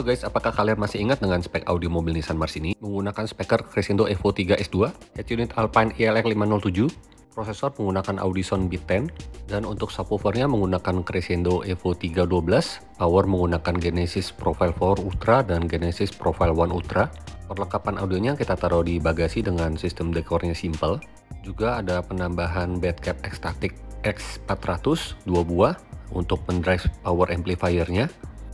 Halo guys, apakah kalian masih ingat dengan spek audio mobil Nissan Mars ini? Menggunakan speaker Crescendo Evo 3 S2, head unit Alpine ELX 507, prosesor menggunakan Audison Beat 10, dan untuk subwoofernya menggunakan Crescendo Evo 312, power menggunakan Genesis Profile 4 Ultra dan Genesis Profile 1 Ultra. Perlengkapan audionya kita taruh di bagasi dengan sistem dekornya simple. Juga ada penambahan Badcap X-Static X400 2 buah untuk mendrive power amplifiernya.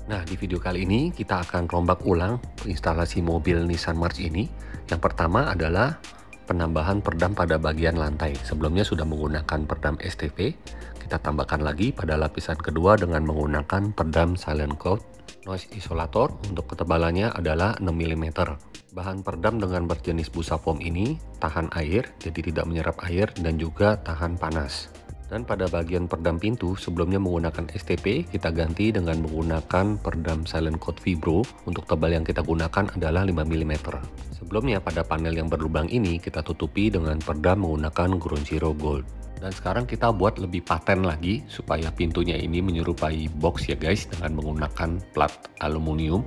Nah, di video kali ini kita akan rombak ulang instalasi mobil Nissan Mars ini. Yang pertama adalah penambahan peredam pada bagian lantai. Sebelumnya sudah menggunakan peredam STP, kita tambahkan lagi pada lapisan kedua dengan menggunakan peredam Silent Cloud Noise Isolator. Untuk ketebalannya adalah 6 mm. Bahan peredam dengan berjenis busa foam ini tahan air, jadi tidak menyerap air dan juga tahan panas. Dan pada bagian peredam pintu, sebelumnya menggunakan STP, kita ganti dengan menggunakan peredam Silent Code Vibro. Untuk tebal yang kita gunakan adalah 5 mm. Sebelumnya pada panel yang berlubang ini, kita tutupi dengan peredam menggunakan Ground Zero Gold. Dan sekarang kita buat lebih paten lagi, supaya pintunya ini menyerupai box ya guys, dengan menggunakan plat aluminium.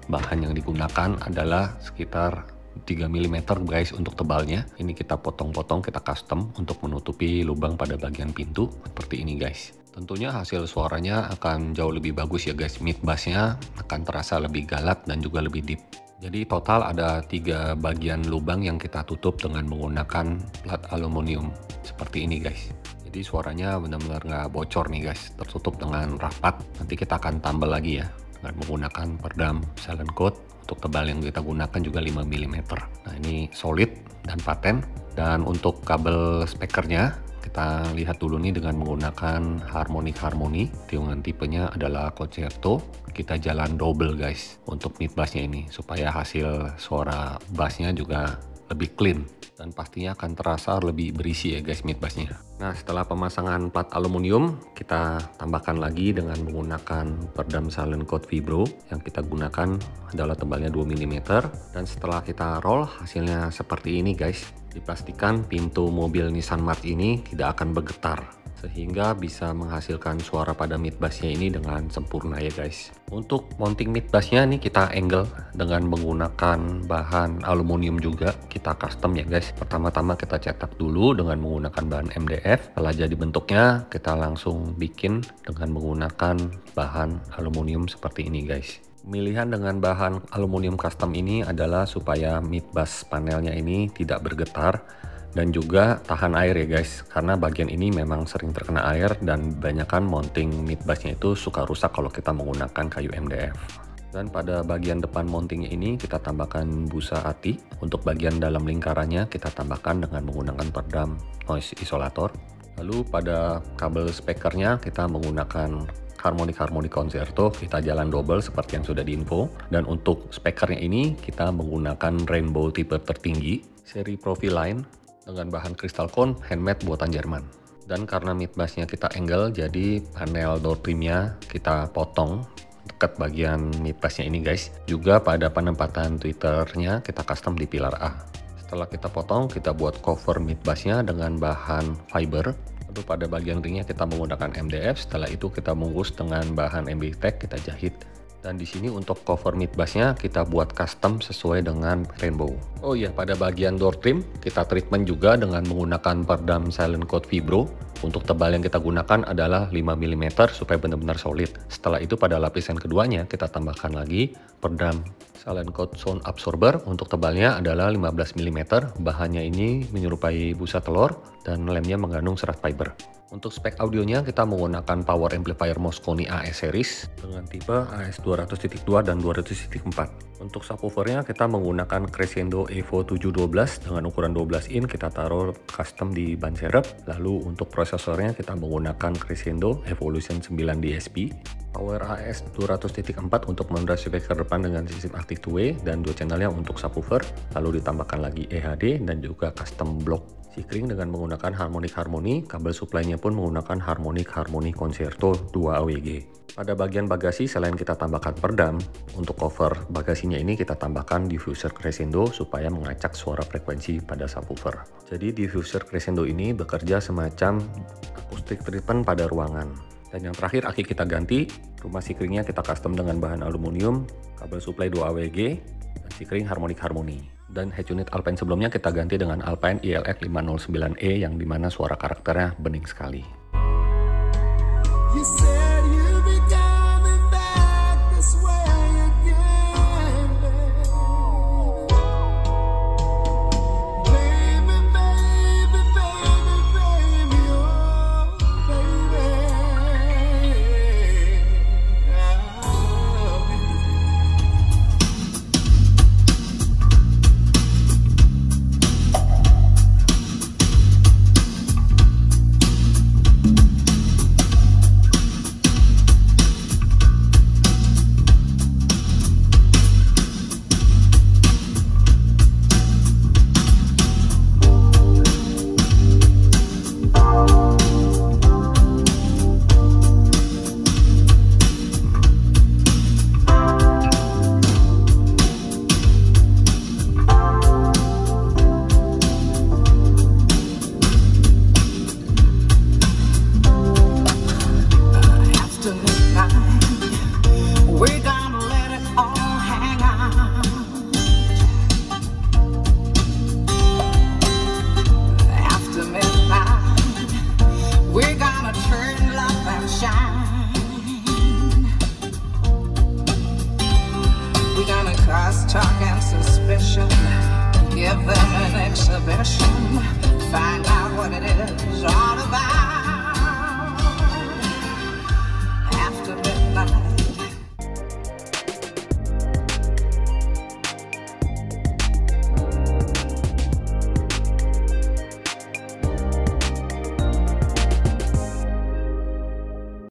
Bahan yang digunakan adalah sekitar 3 mm guys untuk tebalnya. Ini kita potong-potong, kita custom untuk menutupi lubang pada bagian pintu seperti ini guys. Tentunya hasil suaranya akan jauh lebih bagus ya guys. Mid bassnya akan terasa lebih galak dan juga lebih deep. Jadi total ada 3 bagian lubang yang kita tutup dengan menggunakan plat aluminium seperti ini guys. Jadi suaranya benar-benar nggak bocor nih guys, tertutup dengan rapat. Nanti kita akan tambal lagi ya dengan menggunakan peredam Silent Code. Untuk tebal yang kita gunakan juga 5 mm. Nah, ini solid dan paten. Dan untuk kabel speakernya kita lihat dulu nih dengan menggunakan harmonic. Tiungan tipenya adalah Concerto. Kita jalan double guys untuk mid bassnya ini supaya hasil suara bassnya juga lebih clean dan pastinya akan terasa lebih berisi ya guys mid bassnya. Nah, setelah pemasangan plat aluminium, kita tambahkan lagi dengan menggunakan peredam Silent Code Vibro. Yang kita gunakan adalah tebalnya 2 mm. Dan setelah kita roll, hasilnya seperti ini guys. Dipastikan pintu mobil Nissan Mars ini tidak akan bergetar, sehingga bisa menghasilkan suara pada mid bassnya ini dengan sempurna ya guys. Untuk mounting mid bassnya nih kita angle dengan menggunakan bahan aluminium juga, kita custom ya guys. Pertama-tama kita cetak dulu dengan menggunakan bahan MDF. Setelah jadi bentuknya kita langsung bikin dengan menggunakan bahan aluminium seperti ini guys. Pemilihan dengan bahan aluminium custom ini adalah supaya mid bass panelnya ini tidak bergetar dan juga tahan air ya guys, karena bagian ini memang sering terkena air dan banyakkan mounting mid bassnya itu suka rusak kalau kita menggunakan kayu MDF. Dan pada bagian depan mountingnya ini kita tambahkan busa ati. Untuk bagian dalam lingkarannya kita tambahkan dengan menggunakan peredam noise isolator. Lalu pada kabel speakernya kita menggunakan harmonic Concerto, kita jalan double seperti yang sudah diinfo. Dan untuk speakernya ini kita menggunakan rainbow tipe tertinggi seri Profiline dengan bahan crystal cone handmade buatan Jerman. Dan karena mid bassnya kita angle, jadi panel door trimnya kita potong dekat bagian mid bassnya ini guys. Juga pada penempatan tweeternya kita custom di pilar A. Setelah kita potong, kita buat cover mid bassnya dengan bahan fiber. Lalu pada bagian ringnya kita menggunakan MDF. Setelah itu kita bungkus dengan bahan MB Tech, kita jahit. Dan di sini untuk cover mid bassnya kita buat custom sesuai dengan rainbow. Oh iya, pada bagian door trim kita treatment juga dengan menggunakan peredam Silent Code Vibro. Untuk tebal yang kita gunakan adalah 5 mm supaya benar-benar solid. Setelah itu pada lapisan keduanya kita tambahkan lagi peredam Silent Code Sound Absorber. Untuk tebalnya adalah 15 mm. Bahannya ini menyerupai busa telur dan lemnya mengandung serat fiber. Untuk spek audionya kita menggunakan power amplifier Mosconi AS series dengan tipe AS 200.2 dan 200.4. Untuk subwoofernya kita menggunakan Crescendo Evo 712 dengan ukuran 12 in, kita taruh custom di ban serep. Lalu untuk prosesornya kita menggunakan Crescendo Evolution 9 DSP. Power AS 200.4 untuk mendrive speaker depan dengan sistem Active 2-way dan 2 channelnya untuk subwoofer. Lalu ditambahkan lagi EHD dan juga custom block Sikring dengan menggunakan harmonic. Kabel supply-nya pun menggunakan harmonic Concerto 2 AWG. Pada bagian bagasi selain kita tambahkan peredam, untuk cover bagasinya ini kita tambahkan diffuser Crescendo supaya mengacak suara frekuensi pada subwoofer. Jadi diffuser Crescendo ini bekerja semacam acoustic treatment pada ruangan. Dan yang terakhir aki kita ganti, rumah sikringnya kita custom dengan bahan aluminium, kabel supply 2 AWG, dan sikring harmonik harmoni. Dan head unit Alpine sebelumnya kita ganti dengan Alpine ILX 509E yang dimana suara karakternya bening sekali. Talk and suspicion, give them an exhibition, find out what it is all about.